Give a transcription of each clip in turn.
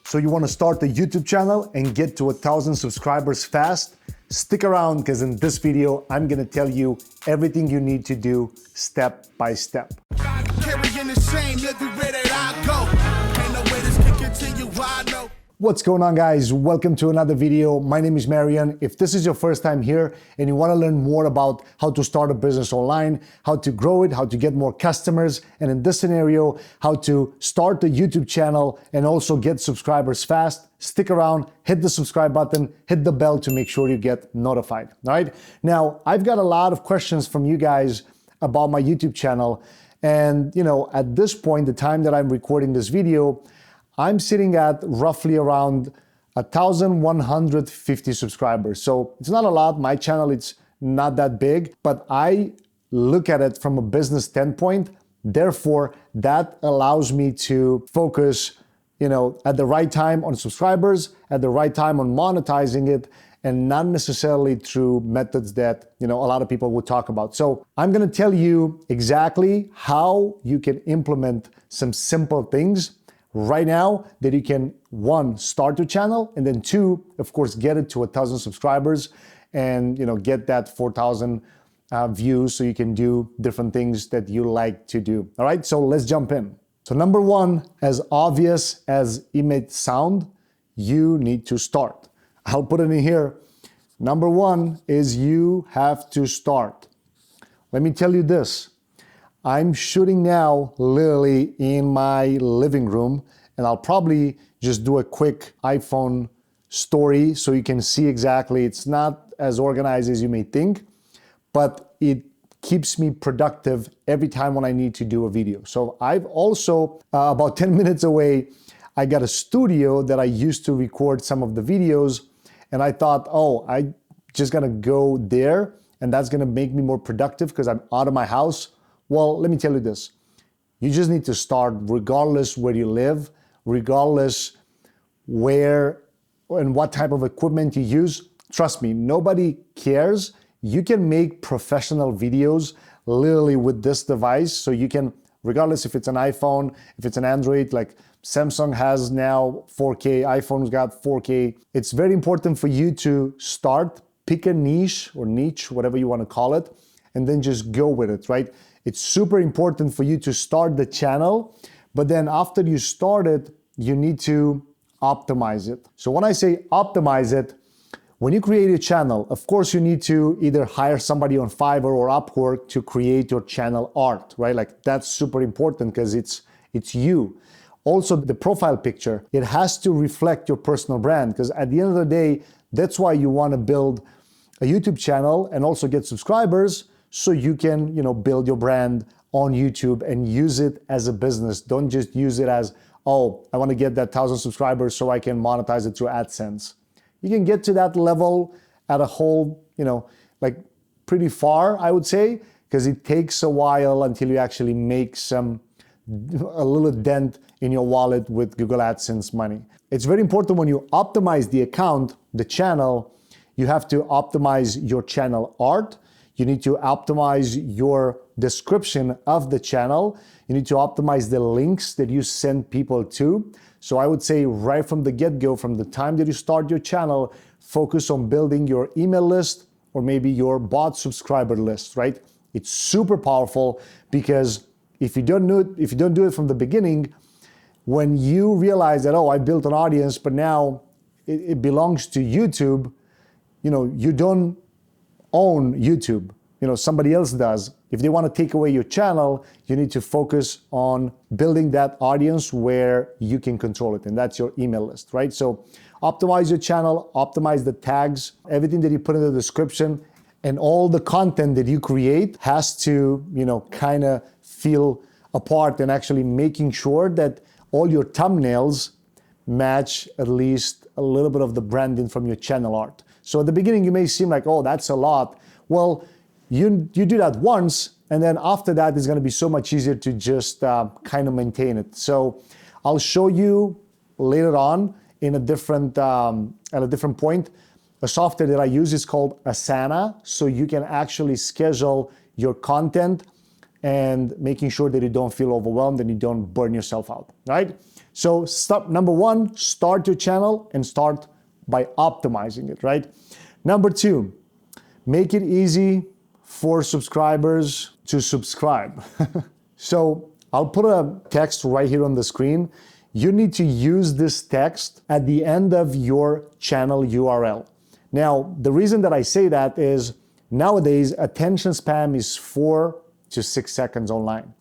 So you want to start a YouTube channel and get to 1,000 subscribers fast? Stick around, because in this video, I'm going to tell you everything you need to do step by step. What's going on, guys? Welcome to another video. My name is Marian. If this is your first time here and you want to learn more about how to start a business online, how to grow it, how to get more customers, and in this scenario, how to start a YouTube channel and also get subscribers fast, stick around, hit the subscribe button, hit the bell to make sure you get notified. All right? Now, I've got a lot of questions from you guys about my YouTube channel. And, at this point, the time that I'm recording this video, I'm sitting at roughly around 1,150 subscribers. So it's not a lot. My channel, it's not that big, but I look at it from a business standpoint. Therefore, that allows me to focus, at the right time on subscribers, at the right time on monetizing it, and not necessarily through methods that, a lot of people would talk about. So I'm gonna tell you exactly how you can implement some simple things right now that you can, one, start your channel, and then two, of course, get it to 1,000 subscribers and get that 4,000 views so you can do different things that you like to do. All right, so let's jump in. So number one, as obvious as it may sound, you need to start. I'll put it in here. Number one is you have to start. Let me tell you this. I'm shooting now literally in my living room, and I'll probably just do a quick iPhone story so you can see exactly. It's not as organized as you may think, but it keeps me productive every time when I need to do a video. So I've also, about 10 minutes away, I got a studio that I used to record some of the videos, and I thought, I just gonna go there, and that's gonna make me more productive because I'm out of my house. Well, let me tell you this. You just need to start regardless where you live, regardless where and what type of equipment you use. Trust me, nobody cares. You can make professional videos literally with this device. So you can, regardless if it's an iPhone, if it's an Android, like Samsung has now 4K, iPhone's got 4K. It's very important for you to start, pick a niche, whatever you want to call it, and then just go with it, right? It's super important for you to start the channel, but then after you start it, you need to optimize it. So when I say optimize it, when you create a channel, of course you need to either hire somebody on Fiverr or Upwork to create your channel art, right? Like that's super important because it's you. Also the profile picture, it has to reflect your personal brand, because at the end of the day, that's why you want to build a YouTube channel and also get subscribers, so you can, build your brand on YouTube and use it as a business. Don't just use it as, I want to get that 1,000 subscribers so I can monetize it through AdSense. You can get to that level at a whole, pretty far, I would say, because it takes a while until you actually make a little dent in your wallet with Google AdSense money. It's very important when you optimize the account, the channel, you have to optimize your channel art. You need to optimize your description of the channel. You need to optimize the links that you send people to. So I would say right from the get-go, from the time that you start your channel, focus on building your email list or maybe your bot subscriber list, right? It's super powerful, because if you don't do it from the beginning, when you realize that, I built an audience, but now it belongs to YouTube, you don't own YouTube. Somebody else does. If they want to take away your channel, you need to focus on building that audience where you can control it, and that's your email list, right? So optimize your channel, optimize the tags, everything that you put in the description, and all the content that you create has to, kind of feel apart, and actually making sure that all your thumbnails match at least a little bit of the branding from your channel art. So at the beginning, you may seem like, that's a lot. Well, you do that once, and then after that, it's going to be so much easier to just kind of maintain it. So I'll show you later on in at a different point. A software that I use is called Esanu, so you can actually schedule your content and making sure that you don't feel overwhelmed and you don't burn yourself out, right? So step number one, start your channel and start by optimizing it, right? Number two, make it easy for subscribers to subscribe. So I'll put a text right here on the screen. You need to use this text at the end of your channel URL. Now, the reason that I say that is nowadays attention span is 4 to 6 seconds online.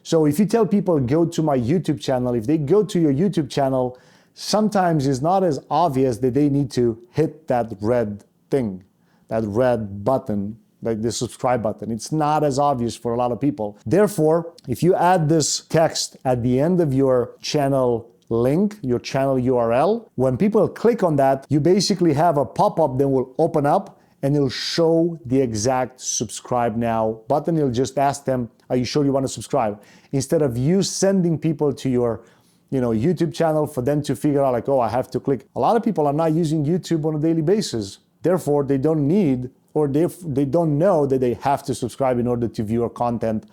So if you tell people go to my YouTube channel, if they go to your YouTube channel, sometimes it's not as obvious that they need to hit that red thing, that red button, like the subscribe button. It's not as obvious for a lot of people. Therefore, if you add this text at the end of your channel link, your channel URL, when people click on that, you basically have a pop-up that will open up and it'll show the exact subscribe now button. It'll just ask them, are you sure you want to subscribe? Instead of you sending people to your YouTube channel for them to figure out like, oh, I have to click. A lot of people are not using YouTube on a daily basis. Therefore, they don't need or they don't know that they have to subscribe in order to view our content,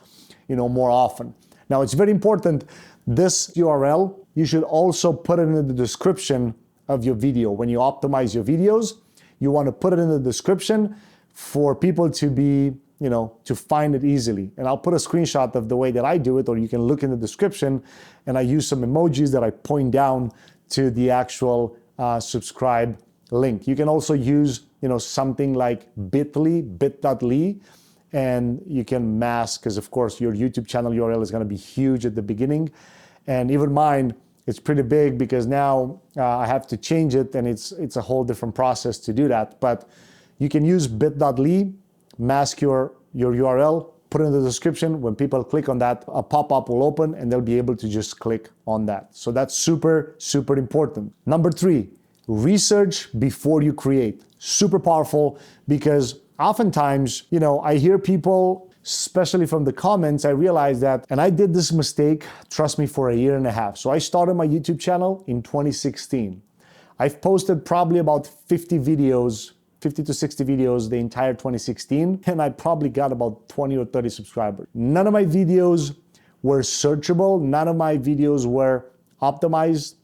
more often. Now, it's very important, this URL, you should also put it in the description of your video. When you optimize your videos, you want to put it in the description for people to be, to find it easily. And I'll put a screenshot of the way that I do it, or you can look in the description, and I use some emojis that I point down to the actual subscribe link. You can also use, something like bit.ly, and you can mask, because of course your YouTube channel URL is going to be huge at the beginning. And even mine, it's pretty big because now I have to change it, and it's a whole different process to do that. But you can use bit.ly, mask your URL, put it in the description. When people click on that, a pop-up will open and they'll be able to just click on that. So that's super, super important. Number three, research before you create. Super powerful, because oftentimes, I hear people, especially from the comments, I realize that, and I did this mistake, trust me, for 1.5 years. So I started my YouTube channel in 2016. I've posted probably about 50 to 60 videos the entire 2016, and I probably got about 20 or 30 subscribers. None of my videos were searchable. None of my videos were optimized.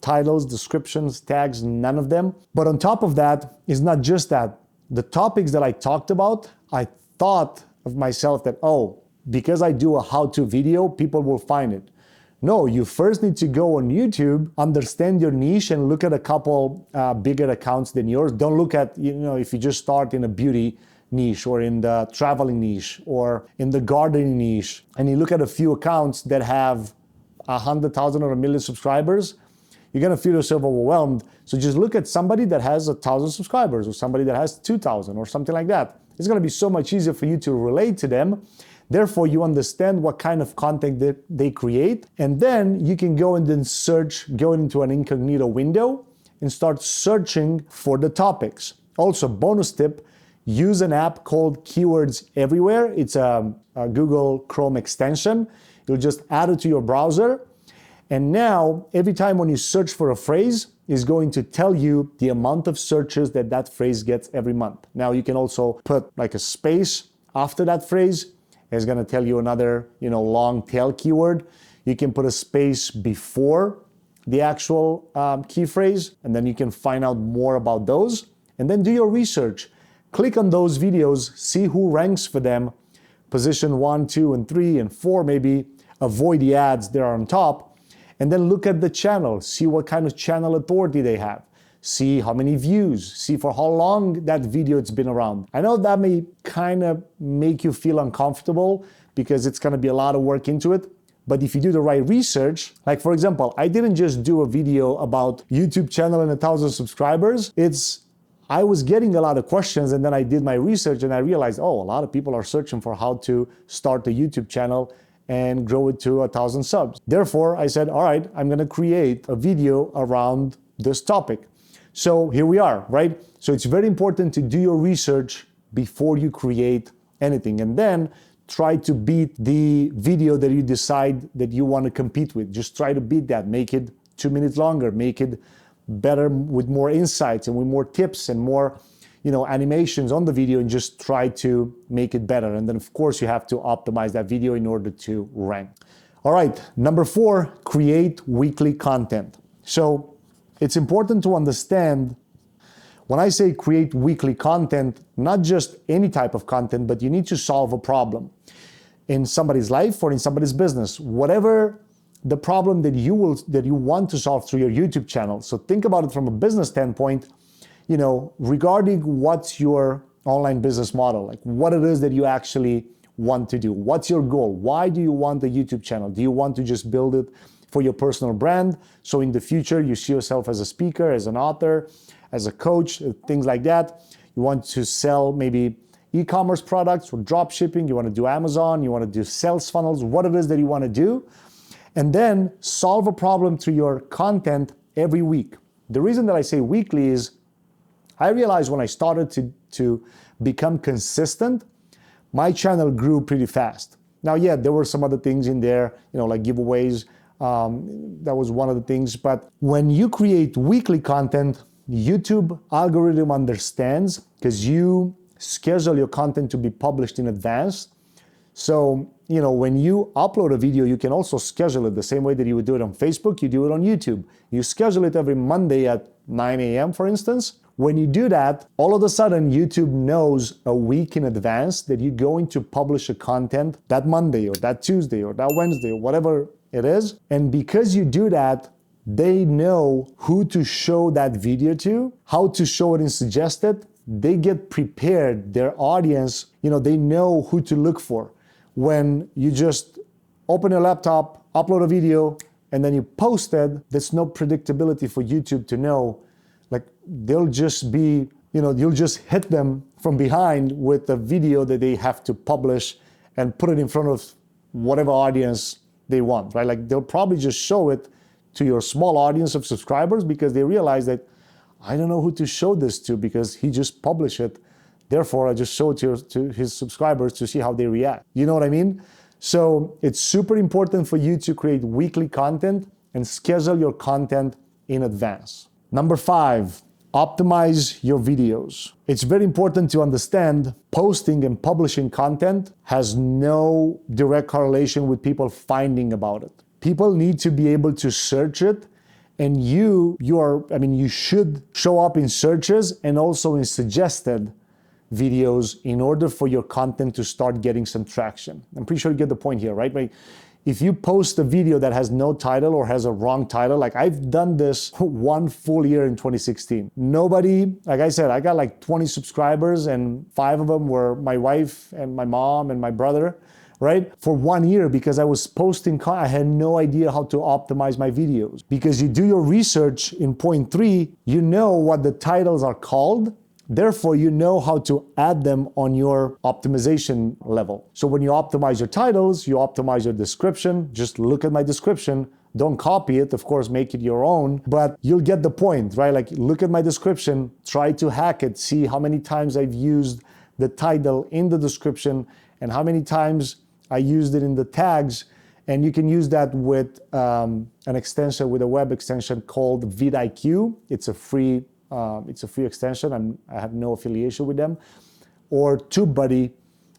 Titles, descriptions, tags, none of them. But on top of that, it's not just that. The topics that I talked about, I thought of myself that, oh, because I do a how-to video, people will find it. No, you first need to go on YouTube, understand your niche, and look at a couple bigger accounts than yours. Don't look at, if you just start in a beauty niche or in the traveling niche or in the gardening niche, and you look at a few accounts that have 100,000 or 1 million subscribers, you're gonna feel yourself overwhelmed. So just look at somebody that has 1,000 subscribers or somebody that has 2,000 or something like that. It's gonna be so much easier for you to relate to them. Therefore, you understand what kind of content that they create. And then you can go and then search, go into an incognito window and start searching for the topics. Also, bonus tip, use an app called Keywords Everywhere. It's a Google Chrome extension. You'll just add it to your browser. And now, every time when you search for a phrase, it's going to tell you the amount of searches that phrase gets every month. Now, you can also put like a space after that phrase. It's going to tell you another, long tail keyword. You can put a space before the actual key phrase, and then you can find out more about those. And then do your research. Click on those videos, see who ranks for them, position 1, 2, and 3, and 4 maybe. Avoid the ads that are on top. And then look at the channel, see what kind of channel authority they have, see how many views, see for how long that video it's been around. I know that may kind of make you feel uncomfortable because it's going to be a lot of work into it. But if you do the right research, like for example, I didn't just do a video about YouTube channel and 1,000 subscribers. I was getting a lot of questions, and then I did my research and I realized, oh, a lot of people are searching for how to start a YouTube channel and grow it to 1,000 subs. Therefore, I said, all right, I'm gonna create a video around this topic. So here we are, right? So it's very important to do your research before you create anything, and then try to beat the video that you decide that you want to compete with. Just try to beat that, make it 2 minutes longer, make it better with more insights and with more tips and more animations on the video, and just try to make it better. And then of course you have to optimize that video in order to rank. All right, number 4, create weekly content. So it's important to understand when I say create weekly content, not just any type of content, but you need to solve a problem in somebody's life or in somebody's business, whatever the problem that you want to solve through your YouTube channel. So think about it from a business standpoint, regarding what's your online business model, like what it is that you actually want to do. What's your goal? Why do you want a YouTube channel? Do you want to just build it for your personal brand? So in the future, you see yourself as a speaker, as an author, as a coach, things like that. You want to sell maybe e-commerce products or drop shipping. You want to do Amazon. You want to do sales funnels, what it is that you want to do. And then solve a problem through your content every week. The reason that I say weekly is I realized when I started to become consistent, my channel grew pretty fast. Now, yeah, there were some other things in there, like giveaways. That was one of the things. But when you create weekly content, YouTube algorithm understands because you schedule your content to be published in advance. So, when you upload a video, you can also schedule it the same way that you would do it on Facebook, you do it on YouTube. You schedule it every Monday at 9 a.m., for instance. When you do that, all of a sudden, YouTube knows a week in advance that you're going to publish a content that Monday or that Tuesday or that Wednesday or whatever it is. And because you do that, they know who to show that video to, how to show it in suggested. They get prepared. Their audience, they know who to look for. When you just open your laptop, upload a video, and then you post it, there's no predictability for YouTube to know. Like they'll just be, you'll just hit them from behind with a video that they have to publish and put it in front of whatever audience they want, right? Like they'll probably just show it to your small audience of subscribers because they realize that I don't know who to show this to because he just published it. Therefore, I just show it to his subscribers to see how they react. You know what I mean? So it's super important for you to create weekly content and schedule your content in advance. Number 5, optimize your videos. It's very important to understand posting and publishing content has no direct correlation with people finding about it. People need to be able to search it, and you should show up in searches and also in suggested videos in order for your content to start getting some traction. I'm pretty sure you get the point here, right? If you post a video that has no title or has a wrong title, like I've done this one full year in 2016. Nobody, like I said, I got like 20 subscribers and 5 of them were my wife and my mom and my brother, right? For 1 year because I was posting, I had no idea how to optimize my videos. Because you do your research in point 3, you know what the titles are called. Therefore, you know how to add them on your optimization level. So when you optimize your titles, you optimize your description. Just look at my description. Don't copy it, of course, make it your own, but you'll get the point, right? Like look at my description, try to hack it, see how many times I've used the title in the description and how many times I used it in the tags. And you can use that with an extension, with a web extension called vidIQ. It's a free extension. I have no affiliation with them. Or TubeBuddy,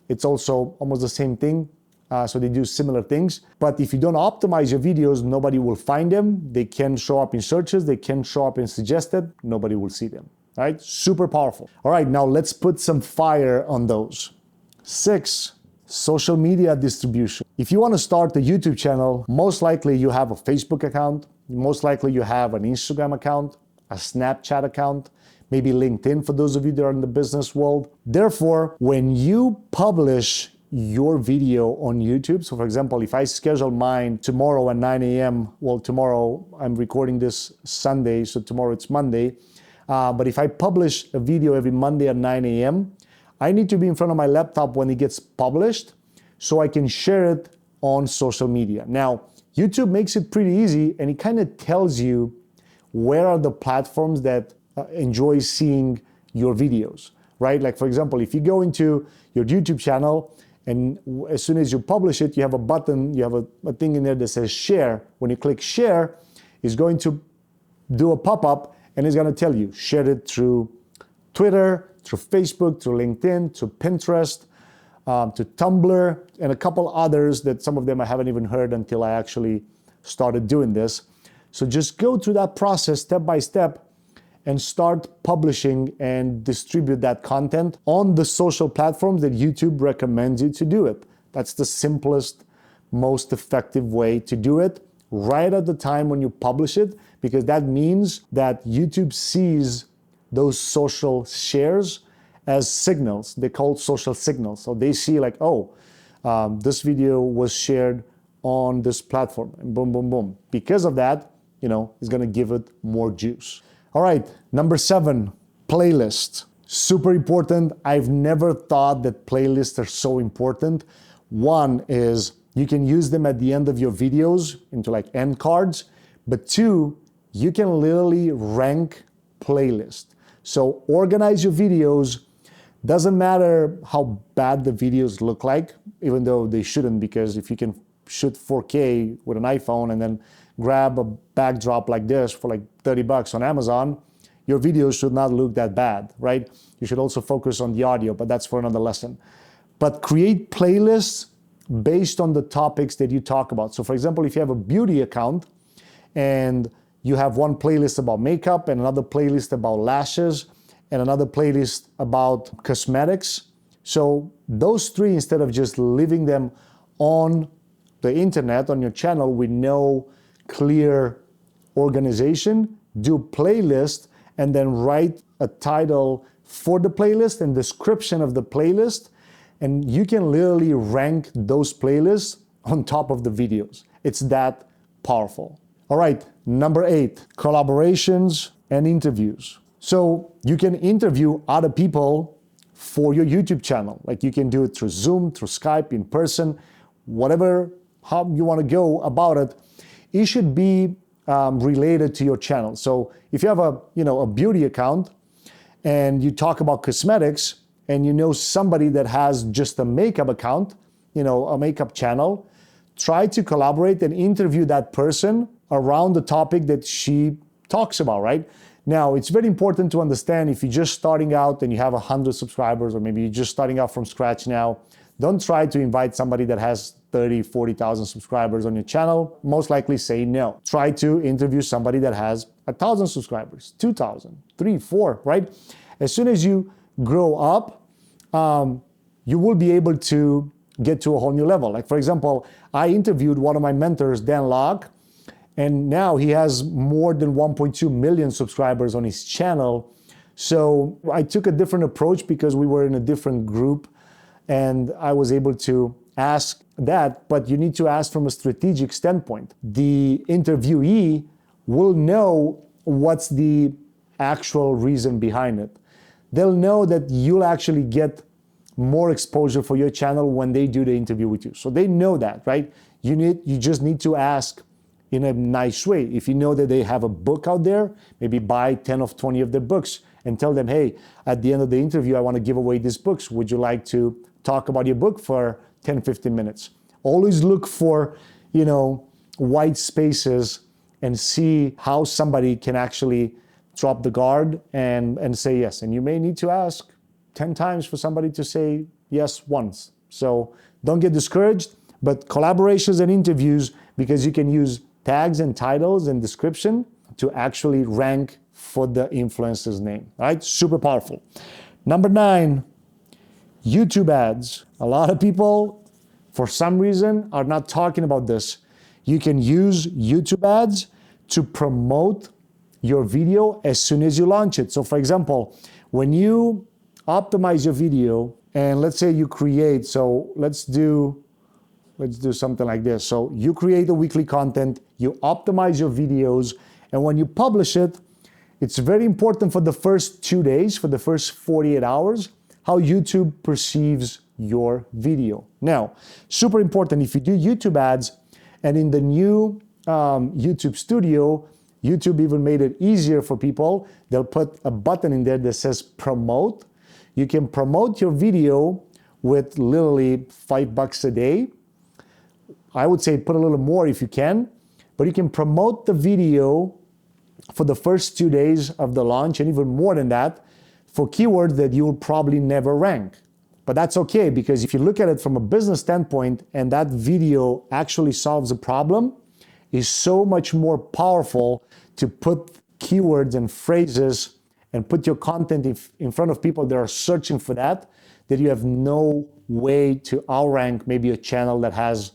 it's also almost the same thing. So they do similar things. But if you don't optimize your videos, nobody will find them. They can show up in searches. They can show up in suggested. Nobody will see them, right? Super powerful. All right, now let's put some fire on those. 6, social media distribution. If you want to start a YouTube channel, most likely you have a Facebook account. Most likely you have an Instagram account, a Snapchat account, maybe LinkedIn for those of you that are in the business world. Therefore, when you publish your video on YouTube, so for example, if I schedule mine tomorrow at 9 a.m., well, tomorrow I'm recording this Sunday, so tomorrow it's Monday, but if I publish a video every Monday at 9 a.m., I need to be in front of my laptop when it gets published so I can share it on social media. Now, YouTube makes it pretty easy and it kind of tells you where are the platforms that enjoy seeing your videos, right? Like for example, if you go into your YouTube channel and as soon as you publish it, you have a button, you have a thing in there that says share. When you click share, it's going to do a pop-up and it's going to tell you, share it through Twitter, through Facebook, through LinkedIn, through Pinterest, to Tumblr, and a couple others that some of them I haven't even heard until I actually started doing this. So just go through that process step by step and start publishing and distribute that content on the social platforms that YouTube recommends you to do it. That's the simplest, most effective way to do it, right at the time when you publish it, because that means that YouTube sees those social shares as signals. They're called social signals. So they see like, oh, this video was shared on this platform, and boom, boom, boom. Because of that, it's gonna give it more juice. All right, number 7, playlists. Super important. I've never thought that playlists are so important. One is you can use them at the end of your videos into like end cards, but 2, you can literally rank playlists. So organize your videos. Doesn't matter how bad the videos look like, even though they shouldn't, because if you can shoot 4K with an iPhone and then grab a backdrop like this for like $30 on Amazon, your videos should not look that bad, right? You should also focus on the audio, but that's for another lesson. But create playlists based on the topics that you talk about. So for example, if you have a beauty account and you have one playlist about makeup and another playlist about lashes and another playlist about cosmetics. So those 3, instead of just leaving them on the internet, on your channel with no clear organization, do playlist and then write a title for the playlist and description of the playlist. And you can literally rank those playlists on top of the videos. It's that powerful. All right, number 8, collaborations and interviews. So you can interview other people for your YouTube channel. Like you can do it through Zoom, through Skype, in person, whatever, how you want to go about it. It should be related to your channel. So if you have a beauty account and you talk about cosmetics and you know somebody that has just a makeup account, a makeup channel, try to collaborate and interview that person around the topic that she talks about, right? Now, it's very important to understand if you're just starting out and you have 100 subscribers, or maybe you're just starting out from scratch now, don't try to invite somebody that has 30, 40,000 subscribers on your channel. Most likely say no. Try to interview somebody that has 1,000 subscribers, 2,000, 3, 4, right? As soon as you grow up, you will be able to get to a whole new level. Like for example, I interviewed one of my mentors, Dan Locke, and now he has more than 1.2 million subscribers on his channel. So I took a different approach because we were in a different group and I was able to ask that, but you need to ask from a strategic standpoint. The interviewee will know what's the actual reason behind it. They'll know that you'll actually get more exposure for your channel when they do the interview with you. So they know that, right? You just need to ask in a nice way. If you know that they have a book out there, maybe buy 10 or 20 of their books and tell them, hey, at the end of the interview, I want to give away these books. Would you like to talk about your book for 10, 15 minutes? Always look for, white spaces and see how somebody can actually drop the guard and say yes. And you may need to ask 10 times for somebody to say yes once. So don't get discouraged, but collaborations and interviews, because you can use tags and titles and description to actually rank for the influencer's name, all right? Super powerful. Number 9, YouTube ads. A lot of people, for some reason, are not talking about this. You can use YouTube ads to promote your video as soon as you launch it. So for example, when you optimize your video, and let's say you create, so let's do something like this. So you create the weekly content, you optimize your videos, and when you publish it, it's very important for the first 2 days, for the first 48 hours, how YouTube perceives your video. Now, super important, if you do YouTube ads, and in the new YouTube Studio, YouTube even made it easier for people. They'll put a button in there that says promote. You can promote your video with literally $5 a day. I would say put a little more if you can, but you can promote the video for the first 2 days of the launch, and even more than that, for keywords that you will probably never rank. But that's okay, because if you look at it from a business standpoint and that video actually solves a problem, is so much more powerful to put keywords and phrases and put your content in front of people that are searching for that you have no way to outrank maybe a channel that has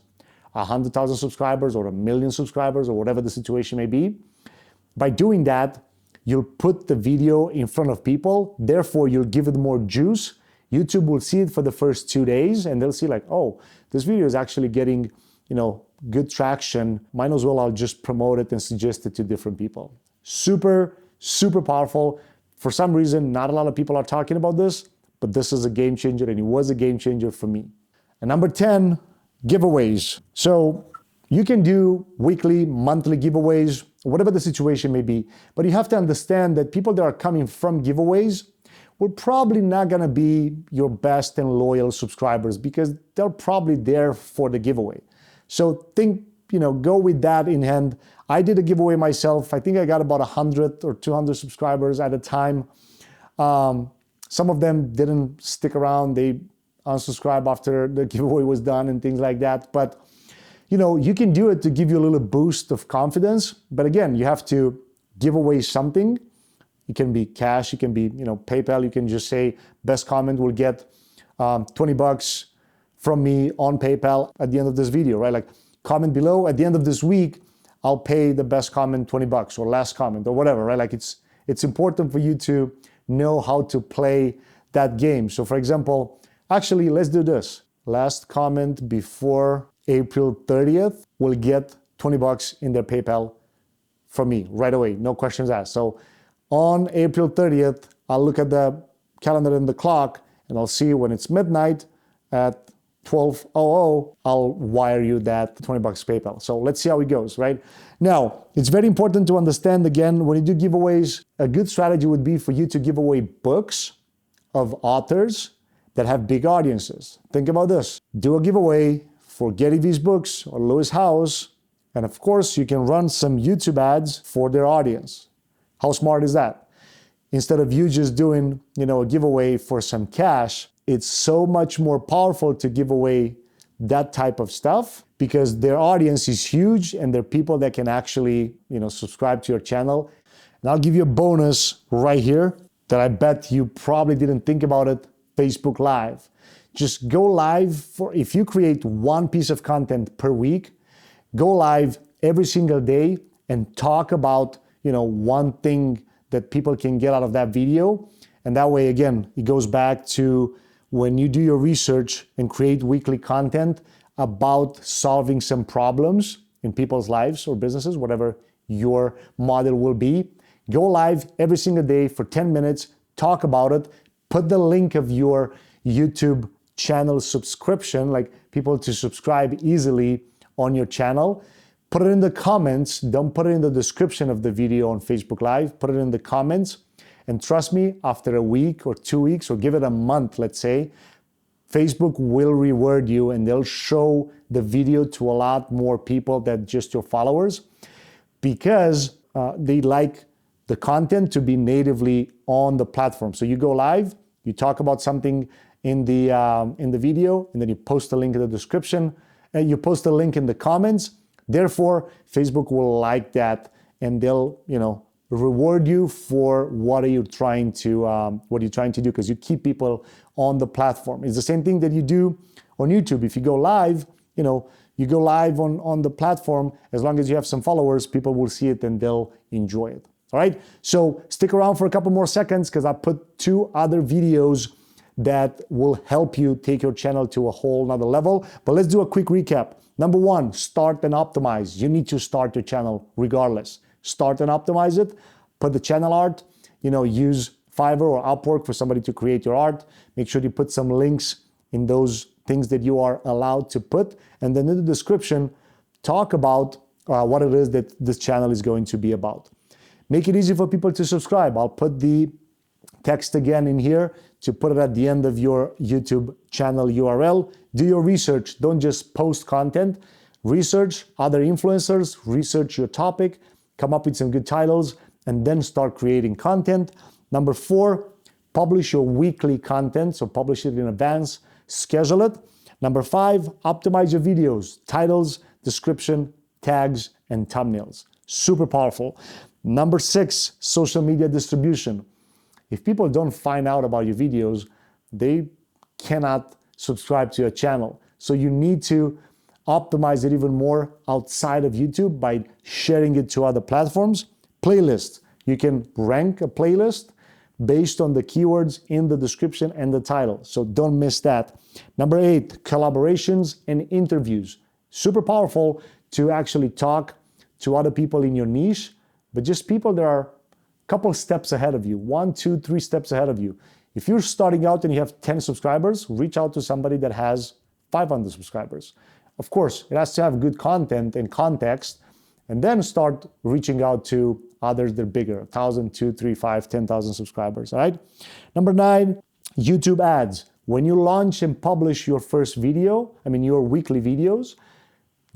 100,000 subscribers or 1 million subscribers or whatever the situation may be. By doing that, you'll put the video in front of people, therefore you'll give it more juice. YouTube will see it for the first 2 days and they'll see like, oh, this video is actually getting, good traction. Might as well I'll just promote it and suggest it to different people. Super, super powerful. For some reason, not a lot of people are talking about this, but this is a game changer and it was a game changer for me. And number 10, giveaways. So you can do weekly, monthly giveaways, whatever the situation may be, but you have to understand that people that are coming from giveaways will probably not gonna be your best and loyal subscribers because they're probably there for the giveaway. So think, go with that in hand. I did a giveaway myself. I think I got about 100 or 200 subscribers at a time. Some of them didn't stick around. They unsubscribed after the giveaway was done and things like that. But, you can do it to give you a little boost of confidence. But again, you have to give away something. It can be cash, it can be, PayPal. You can just say, best comment will get $20 from me on PayPal at the end of this video, right? Like comment below, at the end of this week, I'll pay the best comment $20 or last comment or whatever, right? Like it's important for you to know how to play that game. So for example, actually, let's do this. Last comment before April 30th will get $20 in their PayPal from me right away, no questions asked. So on April 30th, I'll look at the calendar and the clock and I'll see when it's midnight at 12:00, I'll wire you that $20 PayPal. So let's see how it goes, right? Now, it's very important to understand, again, when you do giveaways, a good strategy would be for you to give away books of authors that have big audiences. Think about this. Do a giveaway for Gary Vee's books or Lewis Howes, and of course, you can run some YouTube ads for their audience. How smart is that? Instead of you just doing, a giveaway for some cash, it's so much more powerful to give away that type of stuff because their audience is huge and they're people that can actually, subscribe to your channel. And I'll give you a bonus right here that I bet you probably didn't think about it, Facebook Live. Just go live if you create one piece of content per week, go live every single day and talk about, one thing that people can get out of that video. And that way, again, it goes back to when you do your research and create weekly content about solving some problems in people's lives or businesses, whatever your model will be, go live every single day for 10 minutes, talk about it, put the link of your YouTube channel subscription, like people to subscribe easily on your channel, put it in the comments, don't put it in the description of the video on Facebook Live, put it in the comments. And trust me, after a week or 2 weeks, or give it a month, let's say, Facebook will reward you and they'll show the video to a lot more people than just your followers because they like the content to be natively on the platform. So you go live, you talk about something in the video, and then you post a link in the description, and you post a link in the comments. Therefore, Facebook will like that and they'll, reward you for what you're trying to do because you keep people on the platform. It's the same thing that you do on YouTube. If you go live, you go live on the platform, as long as you have some followers, people will see it and they'll enjoy it. All right. So stick around for a couple more seconds because I put 2 other videos that will help you take your channel to a whole nother level. But let's do a quick recap. Number 1, start and optimize. You need to start your channel regardless. Start and optimize it, put the channel art, use Fiverr or Upwork for somebody to create your art. Make sure you put some links in those things that you are allowed to put. And then in the description, talk about what it is that this channel is going to be about. Make it easy for people to subscribe. I'll put the text again in here to put it at the end of your YouTube channel URL. Do your research. Don't just post content. Research other influencers, research your topic, come up with some good titles, and then start creating content. Number 4, publish your weekly content, so publish it in advance, schedule it. Number 5, optimize your videos, titles, description, tags, and thumbnails. Super powerful. Number 6, social media distribution. If people don't find out about your videos, they cannot subscribe to your channel. So you need to optimize it even more outside of YouTube by sharing it to other platforms. Playlists. You can rank a playlist based on the keywords in the description and the title. So don't miss that. Number 8, collaborations and interviews. Super powerful to actually talk to other people in your niche, but just people that are a couple steps ahead of you, 1, 2, 3 steps ahead of you. If you're starting out and you have 10 subscribers, reach out to somebody that has 500 subscribers. Of course, it has to have good content and context, and then start reaching out to others that are bigger, 1,000, 2, 3, 5, 10,000 subscribers, all right? Number 9, YouTube ads. When you launch and publish your first video, your weekly videos,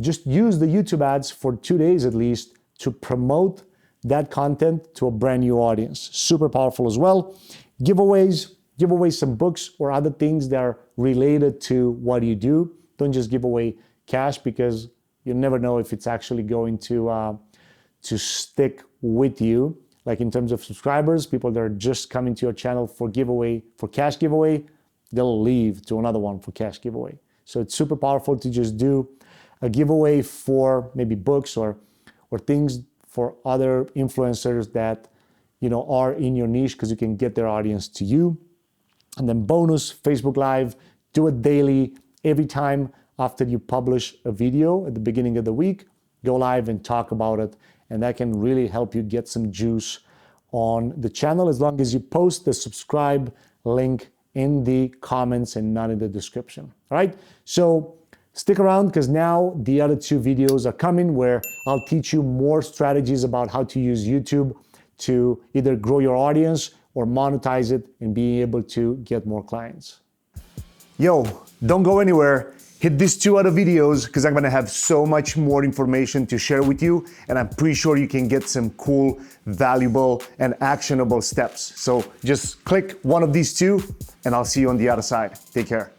just use the YouTube ads for 2 days at least to promote that content to a brand new audience. Super powerful as well. Giveaways, give away some books or other things that are related to what you do. Don't just give away cash, because you never know if it's actually going to stick with you. Like in terms of subscribers, people that are just coming to your channel for giveaway, for cash giveaway, they'll leave to another one for cash giveaway. So it's super powerful to just do a giveaway for maybe books or things for other influencers that are in your niche, because you can get their audience to you. And then bonus, Facebook Live, do it daily. Every time after you publish a video at the beginning of the week, go live and talk about it. And that can really help you get some juice on the channel, as long as you post the subscribe link in the comments and not in the description. All right, so stick around, because now the other 2 videos are coming where I'll teach you more strategies about how to use YouTube to either grow your audience or monetize it and be able to get more clients. Yo, don't go anywhere. Hit these 2 other videos, because I'm gonna have so much more information to share with you, and I'm pretty sure you can get some cool, valuable, and actionable steps. So just click one of these 2, and I'll see you on the other side. Take care.